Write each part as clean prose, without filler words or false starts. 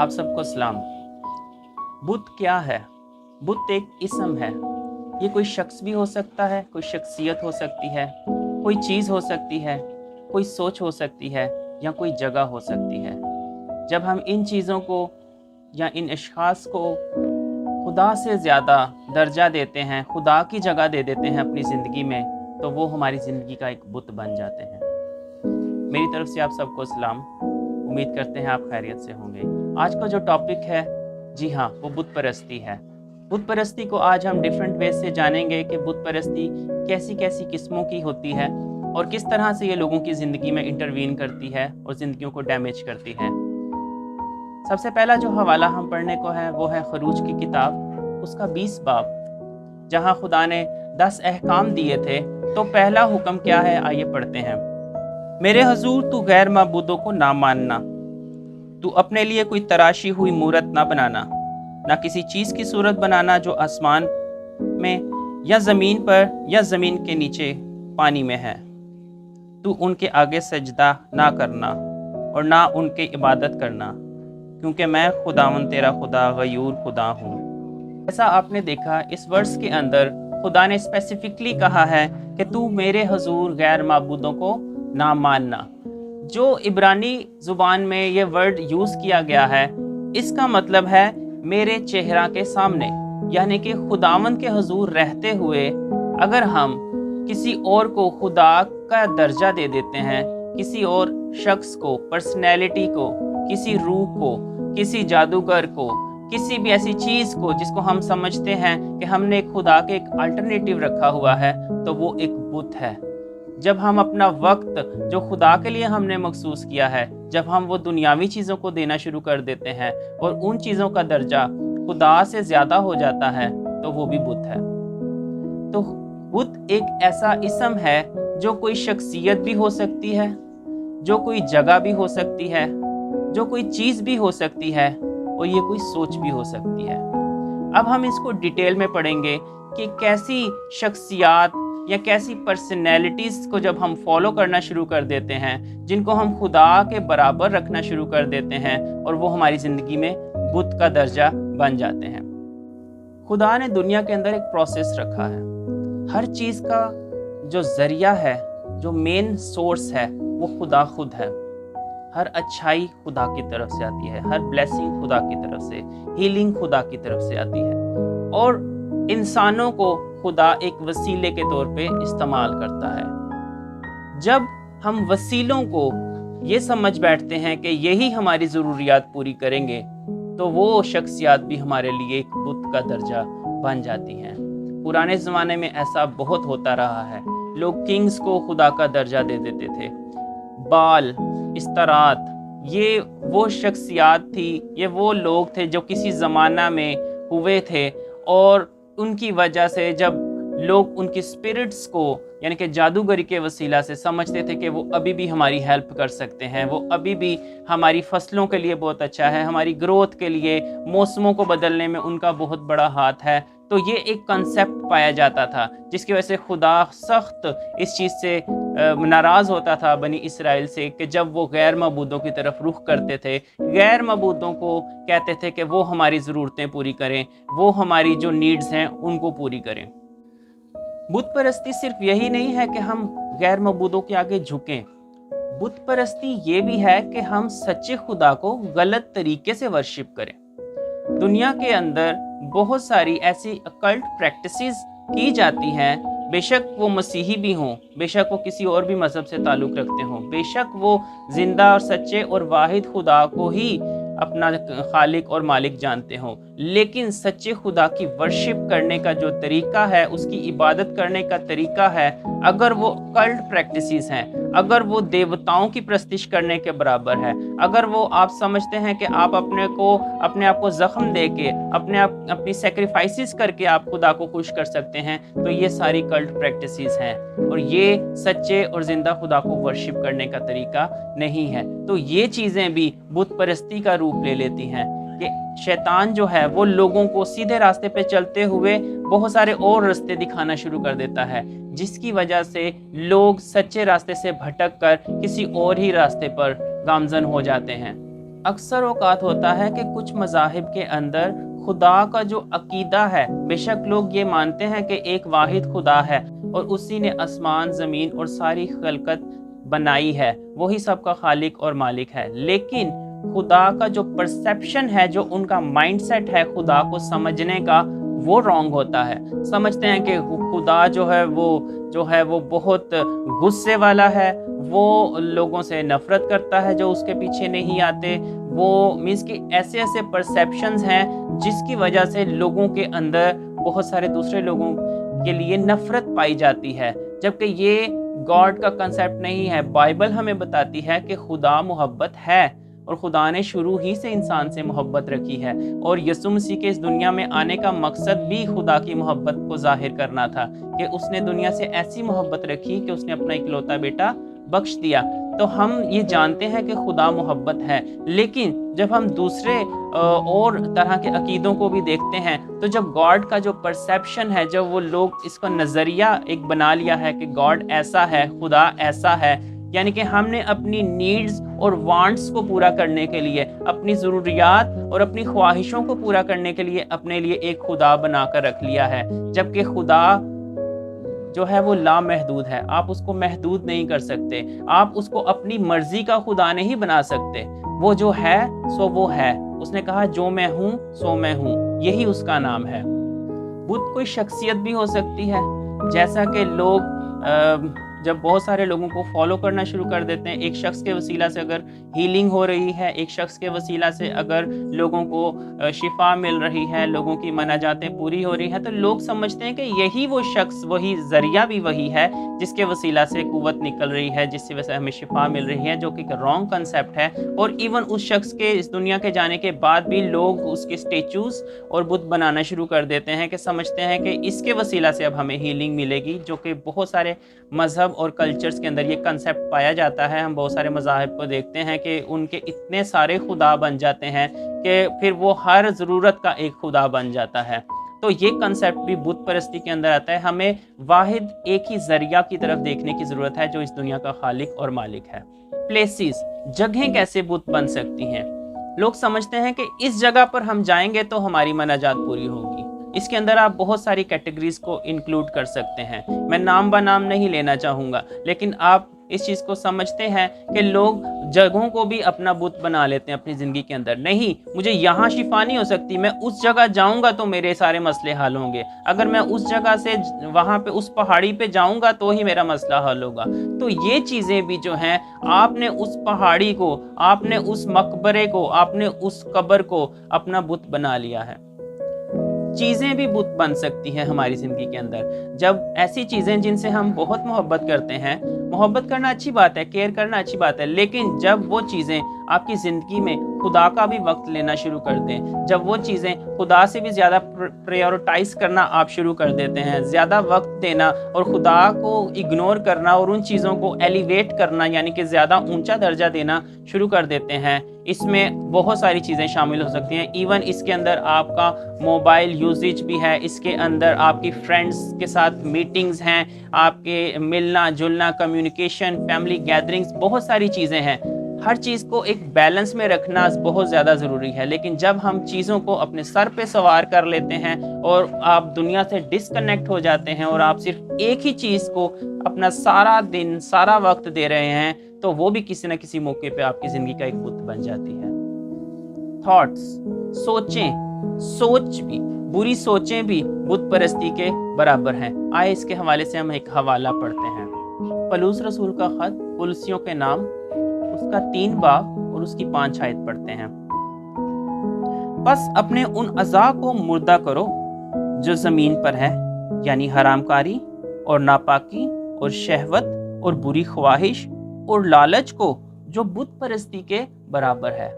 आप सबको सलाम। बुत क्या है? बुत एक इसम है। ये कोई शख्स भी हो सकता है, कोई शख्सियत हो सकती है, कोई चीज़ हो सकती है, कोई सोच हो सकती है या कोई जगह हो सकती है। जब हम इन चीज़ों को या इन अशख़ास को खुदा से ज़्यादा दर्जा देते हैं, खुदा की जगह दे देते हैं अपनी ज़िंदगी में, तो वो हमारी ज़िंदगी का एक बुत बन जाते हैं। मेरी तरफ से आप सबको सलाम। उम्मीद करते हैं आप खैरियत से होंगे। आज का जो टॉपिक है, जी हाँ, वो बुत परस्ती है। बुत परस्ती को आज हम डिफरेंट वे से जानेंगे कि बुत परस्ती कैसी कैसी किस्मों की होती है और किस तरह से ये लोगों की ज़िंदगी में इंटरवीन करती है और ज़िंदगियों को डैमेज करती है। सबसे पहला जो हवाला हम पढ़ने को है वो है खरूज की किताब, उसका 20 बाब, जहाँ खुदा ने 10 अहकाम दिए थे। तो पहला हुक्म क्या है, आइए पढ़ते हैं। मेरे हजूर, तू गैर माबूदों को ना मानना, तू अपने लिए कोई तराशी हुई मूरत ना बनाना, ना किसी चीज़ की सूरत बनाना जो आसमान में या ज़मीन पर या ज़मीन के नीचे पानी में है। तू उनके आगे सजदा ना करना और ना उनके इबादत करना, क्योंकि मैं खुदावन तेरा खुदा गयूर खुदा हूँ। ऐसा आपने देखा इस वर्स के अंदर खुदा ने स्पेसिफिकली कहा है कि तू मेरे हजूर गैर माबूदों को ना मानना। जो इब्रानी ज़ुबान में ये वर्ड यूज़ किया गया है, इसका मतलब है मेरे चेहरा के सामने, यानी कि खुदावन के हजूर रहते हुए अगर हम किसी और को खुदा का दर्जा दे देते हैं, किसी और शख्स को, पर्सनैलिटी को, किसी रूह को, किसी जादूगर को, किसी भी ऐसी चीज़ को जिसको हम समझते हैं कि हमने खुदा के एक अल्टरनेटिव रखा हुआ है, तो वो एक बुत है। जब हम अपना वक्त जो खुदा के लिए हमने मखसूस किया है, जब हम वो दुनियावी चीज़ों को देना शुरू कर देते हैं और उन चीज़ों का दर्जा खुदा से ज़्यादा हो जाता है, तो वो भी बुत है। तो बुत एक ऐसा इसम है जो कोई शख्सियत भी हो सकती है, जो कोई जगह भी हो सकती है, जो कोई चीज़ भी हो सकती है और ये कोई सोच भी हो सकती है। अब हम इसको डिटेल में पढ़ेंगे कि कैसी शख्सियात या कैसी पर्सनैलिटीज़ को जब हम फॉलो करना शुरू कर देते हैं, जिनको हम खुदा के बराबर रखना शुरू कर देते हैं और वो हमारी ज़िंदगी में बुत का दर्जा बन जाते हैं। खुदा ने दुनिया के अंदर एक प्रोसेस रखा है। हर चीज़ का जो ज़रिया है, जो मेन सोर्स है, वो खुदा खुद है। हर अच्छाई खुदा की तरफ से आती है, हर ब्लेसिंग खुदा की तरफ से, हीलिंग खुदा की तरफ से आती है और इंसानों को खुदा एक वसीले के तौर पे इस्तेमाल करता है। जब हम वसीलों को ये समझ बैठते हैं कि यही हमारी ज़रूरियात पूरी करेंगे, तो वो शख्सियात भी हमारे लिए एक बुत का दर्जा बन जाती हैं। पुराने ज़माने में ऐसा बहुत होता रहा है। लोग किंग्स को खुदा का दर्जा दे देते थे। बाल, इस्तरात, ये वो शख्सियात थी, ये वो लोग थे जो किसी ज़माना में हुए थे और उनकी वजह से जब लोग उनकी स्पिरिट्स को यानी कि जादूगरी के वसीला से समझते थे कि वो अभी भी हमारी हेल्प कर सकते हैं, वो अभी भी हमारी फसलों के लिए बहुत अच्छा है, हमारी ग्रोथ के लिए, मौसमों को बदलने में उनका बहुत बड़ा हाथ है, तो ये एक कंसेप्ट पाया जाता था जिसकी वजह से खुदा सख्त इस चीज़ से नाराज़ होता था बनी इसराइल से कि जब वो गैर मबूदों की तरफ रुख करते थे, गैर मबूदों को कहते थे कि वो हमारी ज़रूरतें पूरी करें, वो हमारी जो नीड्स हैं उनको पूरी करें। बुत परस्ती सिर्फ यही नहीं है कि हम गैर मबूदों के आगे झुकें, बुत परस्ती ये भी है कि हम सच्चे खुदा को गलत तरीके से वर्शिप करें। दुनिया के अंदर बहुत सारी ऐसी अकल्ट प्रैक्टिसेस की जाती हैं, बेशक वो मसीही भी हों, बेशक वो किसी और भी मज़हब से ताल्लुक़ रखते हों, बेशक वो ज़िंदा और सच्चे और वाहिद खुदा को ही अपना खालिक और मालिक जानते हों, लेकिन सच्चे खुदा की वर्शिप करने का जो तरीका है, उसकी इबादत करने का तरीका है, अगर वो कल्ट प्रैक्टिसेस हैं, अगर वो देवताओं की प्रस्तिश करने के बराबर है, अगर वो आप समझते हैं कि आप अपने आप को ज़ख्म दे के अपनी सेक्रीफाइसेस करके आप खुदा को खुश कर सकते हैं, तो ये सारी कल्ट प्रैक्टिसेस हैं और ये सच्चे और ज़िंदा खुदा को वर्शिप करने का तरीका नहीं है। तो ये चीज़ें भी बुत परस्ती का रूप ले लेती हैं कि शैतान जो है वो लोगों को सीधे रास्ते पे चलते हुए बहुत सारे और रास्ते दिखाना शुरू कर देता है, जिसकी वजह से लोग सच्चे रास्ते से भटक कर किसी और ही रास्ते पर गामजन हो जाते हैं। अक्सर औकात होता है कि कुछ मज़ाहिब के अंदर खुदा का जो अकीदा है, बेशक लोग ये मानते हैं कि एक वाहिद खुदा है और उसी ने आसमान ज़मीन और सारी खलकत बनाई है, वही सबका खालिक और मालिक है, लेकिन खुदा का जो परसेप्शन है, जो उनका माइंडसेट है खुदा को समझने का, वो रॉन्ग होता है। समझते हैं कि खुदा जो है वो बहुत गुस्से वाला है, वो लोगों से नफ़रत करता है जो उसके पीछे नहीं आते, वो मीन्स कि ऐसे ऐसे परसेप्शंस हैं जिसकी वजह से लोगों के अंदर बहुत सारे दूसरे लोगों के लिए नफ़रत पाई जाती है, जबकि ये गॉड का कंसेप्ट नहीं है। बाइबल हमें बताती है कि खुदा मोहब्बत है और खुदा ने शुरू ही से इंसान से मोहब्बत रखी है, और यीशु मसीह के इस दुनिया में आने का मकसद भी खुदा की मोहब्बत को जाहिर करना था कि उसने दुनिया से ऐसी मोहब्बत रखी कि उसने अपना इकलौता बेटा बख्श दिया। तो हम ये जानते हैं कि खुदा मोहब्बत है, लेकिन जब हम दूसरे और तरह के अकीदों को भी देखते हैं, तो जब गॉड का जो परसेप्शन है, जब वो लोग इसका नज़रिया एक बना लिया है कि गॉड ऐसा है, खुदा ऐसा है, यानी कि हमने अपनी नीड्स और वांट्स को पूरा करने के लिए, अपनी ज़रूरियात और अपनी ख्वाहिशों को पूरा करने के लिए अपने लिए एक खुदा बनाकर रख लिया है, जबकि खुदा जो है वो लामहदूद है। आप उसको महदूद नहीं कर सकते, आप उसको अपनी मर्जी का खुदा नहीं बना सकते। वो जो है सो वो है, उसने कहा जो मैं हूँ सो मैं हूँ, यही उसका नाम है। बुत कोई शख्सियत भी हो सकती है, जैसा कि लोग जब बहुत सारे लोगों को फॉलो करना शुरू कर देते हैं, एक शख्स के वसीला से अगर हीलिंग हो रही है, एक शख्स के वसीला से अगर लोगों को शिफा मिल रही है, लोगों की मनाजातें पूरी हो रही हैं, तो लोग समझते हैं कि यही वो शख्स, वही ज़रिया भी वही है जिसके वसीला से कुव्वत निकल रही है, जिसकी वजह से हमें शिफा मिल रही है, जो कि रॉन्ग कंसेप्ट है। और इवन उस शख्स के इस दुनिया के जाने के बाद भी लोग उसके स्टेचूज़ और बुत बनाना शुरू कर देते हैं कि समझते हैं कि इसके वसीला से अब हमें हीलिंग मिलेगी, जो कि बहुत सारे मज़हब और कल्चर्स के अंदर ये कंसेप्ट पाया जाता है। हम बहुत सारे मज़ाहिब को देखते हैं कि उनके इतने सारे खुदा बन जाते हैं कि फिर वो हर ज़रूरत का एक खुदा बन जाता है। तो ये कंसेप्ट भी बुत परस्ती के अंदर आता है। हमें वाहिद एक ही ज़रिया की तरफ देखने की ज़रूरत है, जो इस दुनिया का खालिक और मालिक है। प्लेसेस, जगहें कैसे बुत बन सकती हैं? लोग समझते हैं कि इस जगह पर हम जाएंगे तो हमारी मनाजात पूरी होगी। इसके अंदर आप बहुत सारी कैटेगरीज को इंक्लूड कर सकते हैं, मैं नाम बा नाम नहीं लेना चाहूँगा, लेकिन आप इस चीज़ को समझते हैं कि लोग जगहों को भी अपना बुत बना लेते हैं अपनी ज़िंदगी के अंदर। नहीं, मुझे यहाँ शिफा नहीं हो सकती, मैं उस जगह जाऊँगा तो मेरे सारे मसले हल होंगे, अगर मैं उस जगह से वहाँ पे उस पहाड़ी पे जाऊँगा तो ही मेरा मसला हल होगा। तो ये चीज़ें भी जो हैं, आपने उस पहाड़ी को, आपने उस मकबरे को, आपने उस कब्र को अपना बुत बना लिया है। चीज़ें भी बुत बन सकती हैं हमारी ज़िंदगी के अंदर, जब ऐसी चीज़ें जिनसे हम बहुत मोहब्बत करते हैं। मोहब्बत करना अच्छी बात है, केयर करना अच्छी बात है, लेकिन जब वो चीज़ें आपकी ज़िंदगी में खुदा का भी वक्त लेना शुरू कर दें, जब वो चीज़ें खुदा से भी ज़्यादा प्रायोरिटाइज़ करना आप शुरू कर देते हैं, ज़्यादा वक्त देना और खुदा को इग्नोर करना और उन चीज़ों को एलिवेट करना, यानी कि ज़्यादा ऊंचा दर्जा देना शुरू कर देते हैं, इसमें बहुत सारी चीज़ें शामिल हो सकती हैं। इवन इसके अंदर आपका मोबाइल यूजेज भी है, इसके अंदर आपकी फ्रेंड्स के साथ मीटिंग्स हैं, आपके मिलना जुलना, कम्युनिकेशन, फैमिली गैदरिंग्स, बहुत सारी चीज़ें हैं। हर चीज़ को एक बैलेंस में रखना बहुत ज़्यादा ज़रूरी है। लेकिन जब हम चीज़ों को अपने सर पे सवार कर लेते हैं और आप दुनिया से डिस्कनेक्ट हो जाते हैं और आप सिर्फ एक ही चीज़ को अपना सारा दिन, सारा वक्त दे रहे हैं, तो वो भी किसी न किसी मौके पे आपकी ज़िंदगी का एक बुत बन जाती है। थॉट्स, सोचें, सोच भी, बुरी सोचें भी बुत परस्ती के बराबर हैं। आए इसके हवाले से हम एक हवाला पढ़ते हैं। पलूस रसूल का ख़त पुलसियों के नाम, उसका 3 बाब और उसकी 5 आयत पढ़ते हैं। बस अपने उन अज़ा को मुर्दा करो जो ज़मीन पर है, यानी हरामकारी और नापाकी और शहवत और बुरी ख्वाहिश और लालच को, जो बुत परस्ती के बराबर है।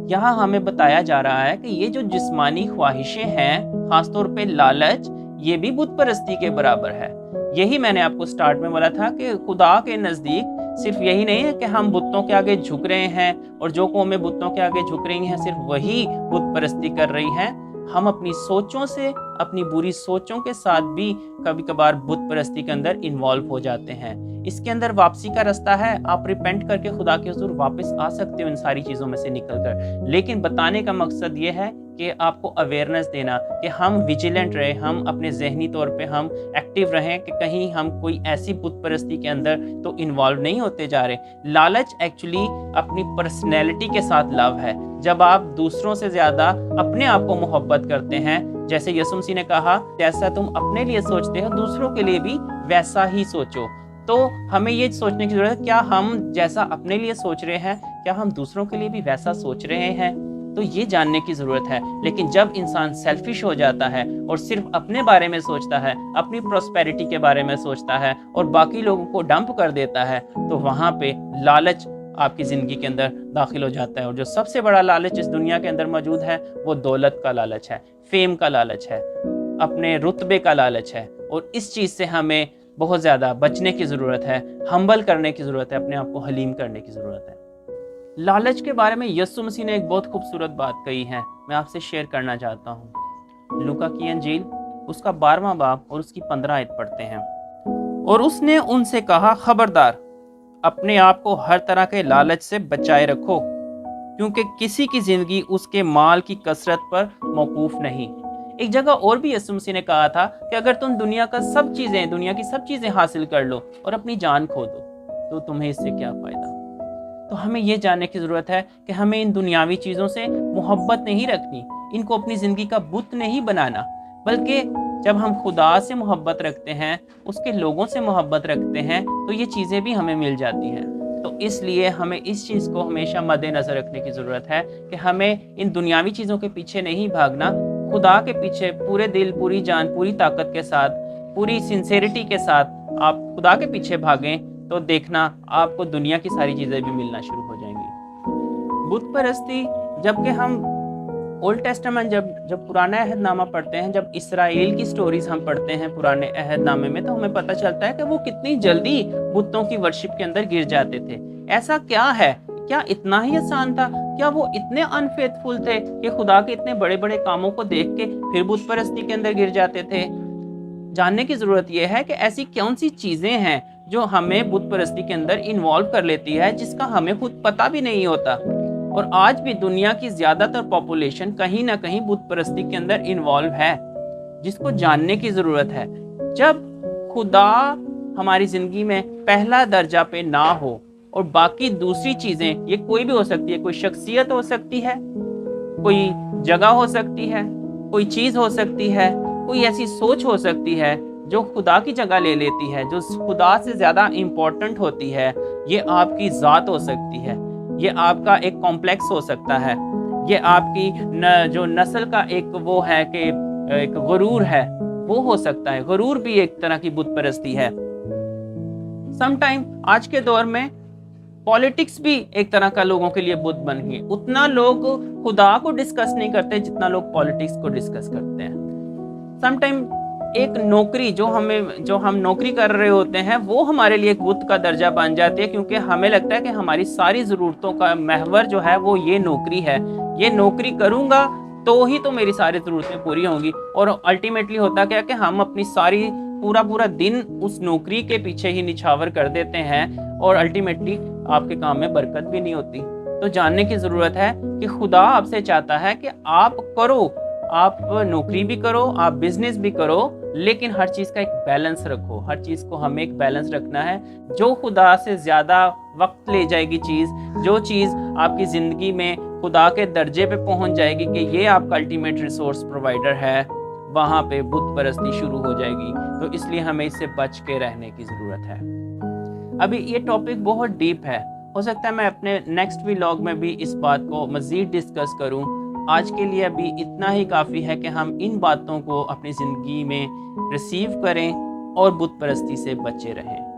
यहाँ हमें बताया जा रहा है कि ये जो जिस्मानी ख्वाहिशें हैं, खासतौर पे लालच, ये भी बुत परस्ती के बराबर है। यही मैंने आपको स्टार्ट में बोला था कि खुदा के नज़दीक सिर्फ यही नहीं है कि हम बुतों के आगे झुक रहे हैं और जो कौमें बुतों के आगे झुक रही हैं सिर्फ वही बुत परस्ती कर रही हैं, हम अपनी सोचों से, अपनी बुरी सोचों के साथ भी कभी कभार बुत परस्ती के अंदर इन्वॉल्व हो जाते हैं। इसके अंदर वापसी का रास्ता है, आप रिपेंट करके खुदा के हुजूर वापस आ सकते हो इन सारी चीज़ों में से निकल कर। लेकिन बताने का मकसद ये है कि आपको अवेयरनेस देना कि हम विजिलेंट रहे, हम अपने जहनी तौर पे हम एक्टिव रहें कि कहीं हम कोई ऐसी बुत परस्ती के अंदर तो इन्वॉल्व नहीं होते जा रहे। लालच एक्चुअली अपनी पर्सनैलिटी के साथ लव है। जब आप दूसरों से ज़्यादा अपने आप को मोहब्बत करते हैं, जैसे यीशु मसीह ने कहा, जैसा तुम अपने लिए सोचते हो दूसरों के लिए भी वैसा ही सोचो। तो हमें ये सोचने की ज़रूरत है, क्या हम जैसा अपने लिए सोच रहे हैं, क्या हम दूसरों के लिए भी वैसा सोच रहे हैं? तो ये जानने की ज़रूरत है। लेकिन जब इंसान सेल्फिश हो जाता है और सिर्फ अपने बारे में सोचता है, अपनी प्रॉस्पेरिटी के बारे में सोचता है और बाकी लोगों को डंप कर देता है, तो वहाँ पे लालच आपकी ज़िंदगी के अंदर दाखिल हो जाता है। और जो सबसे बड़ा लालच इस दुनिया के अंदर मौजूद है वो दौलत का लालच है, फेम का लालच है, अपने रुतबे का लालच है। और इस चीज़ से हमें बहुत ज़्यादा बचने की ज़रूरत है, हम्बल करने की ज़रूरत है, अपने आप को हलीम करने की ज़रूरत है। लालच के बारे में यीशु मसीह ने एक बहुत खूबसूरत बात कही है, मैं आपसे शेयर करना चाहता हूँ। लूका की अंजील उसका 12वां बाब और उसकी 15 आयत पढ़ते हैं। और उसने उनसे कहा, खबरदार, अपने आप को हर तरह के लालच से बचाए रखो, क्योंकि किसी की जिंदगी उसके माल की कसरत पर मौकूफ नहीं। एक जगह और भी यीशु मसीह ने कहा था कि अगर तुम दुनिया की सब चीजें हासिल कर लो और अपनी जान खो दो, तो तुम्हें इससे क्या फायदा। तो हमें ये जानने की ज़रूरत है कि हमें इन दुनियावी चीज़ों से मोहब्बत नहीं रखनी, इनको अपनी ज़िंदगी का बुत नहीं बनाना, बल्कि जब हम खुदा से मोहब्बत रखते हैं, उसके लोगों से मोहब्बत रखते हैं, तो ये चीज़ें भी हमें मिल जाती हैं। तो इसलिए हमें इस चीज़ को हमेशा मद्देनज़र रखने की ज़रूरत है कि हमें इन दुनियावी चीज़ों के पीछे नहीं भागना, खुदा के पीछे पूरे दिल, पूरी जान, पूरी ताकत के साथ, पूरी सिंसेरिटी के साथ आप खुदा के पीछे भागें, तो देखना आपको दुनिया की सारी चीज़ें भी मिलना शुरू हो जाएंगी। बुत परस्ती, जबकि हम ओल्ड टेस्टामेंट जब पुराना अहदनामा पढ़ते हैं, जब इसराइल की स्टोरीज हम पढ़ते हैं पुराने अहदनामे में, तो हमें पता चलता है कि वो कितनी जल्दी बुतों की वर्शिप के अंदर गिर जाते थे। ऐसा क्या है, क्या इतना ही आसान था? क्या वो इतने अनफेथफुल थे कि खुदा के इतने बड़े बड़े कामों को देख के फिर बुत परस्ती के अंदर गिर जाते थे? जानने की ज़रूरत यह है कि ऐसी कौन सी चीज़ें हैं जो हमें बुत परस्ती के अंदर इन्वॉल्व कर लेती है, जिसका हमें खुद पता भी नहीं होता। और आज भी दुनिया की ज़्यादातर पॉपुलेशन कहीं ना कहीं बुत परस्ती के अंदर इन्वॉल्व है, जिसको जानने की ज़रूरत है। जब खुदा हमारी ज़िंदगी में पहला दर्जा पे ना हो और बाकी दूसरी चीज़ें, ये कोई भी हो सकती है, कोई शख्सियत हो सकती है, कोई जगह हो सकती है, कोई चीज़ हो सकती है, कोई ऐसी सोच हो सकती है जो खुदा की जगह ले लेती है, जो खुदा से ज़्यादा इम्पोर्टेंट होती है। ये आपकी ज़ात हो सकती है, ये आपका एक कॉम्प्लेक्स हो सकता है, ये आपकी जो नस्ल का एक वो है कि एक गुरूर है, वो हो सकता है। गुरूर भी एक तरह की बुत परस्ती है। समटाइम आज के दौर में पॉलिटिक्स भी एक तरह का लोगों के लिए बुत बन गई। उतना लोग खुदा को डिस्कस नहीं करते जितना लोग पॉलिटिक्स को डिस्कस करते हैं। समटाइम एक नौकरी जो हम नौकरी कर रहे होते हैं, वो हमारे लिए एक बुत का दर्जा बन जाती है, क्योंकि हमें लगता है कि हमारी सारी ज़रूरतों का महवर जो है वो ये नौकरी है। ये नौकरी करूँगा तो ही तो मेरी सारी ज़रूरतें पूरी होंगी। और अल्टीमेटली होता क्या कि हम अपनी सारी पूरा दिन उस नौकरी के पीछे ही निछावर कर देते हैं और अल्टीमेटली आपके काम में बरकत भी नहीं होती। तो जानने की ज़रूरत है कि खुदा आपसे चाहता है कि आप करो, आप नौकरी भी करो, आप बिजनेस भी करो, लेकिन हर चीज़ का एक बैलेंस रखो। हर चीज़ को हमें एक बैलेंस रखना है। जो खुदा से ज़्यादा वक्त ले जाएगी चीज़, जो चीज़ आपकी ज़िंदगी में खुदा के दर्जे पे पहुंच जाएगी कि ये आपका अल्टीमेट रिसोर्स प्रोवाइडर है, वहाँ पे बुत परस्ती शुरू हो जाएगी। तो इसलिए हमें इससे बच के रहने की ज़रूरत है। अभी ये टॉपिक बहुत डीप है, हो सकता है मैं अपने नेक्स्ट व्लॉग में भी इस बात को मज़ीद डिस्कस करूँ। आज के लिए अभी इतना ही काफ़ी है कि हम इन बातों को अपनी ज़िंदगी में रिसीव करें और बुत परस्ती से बचे रहें।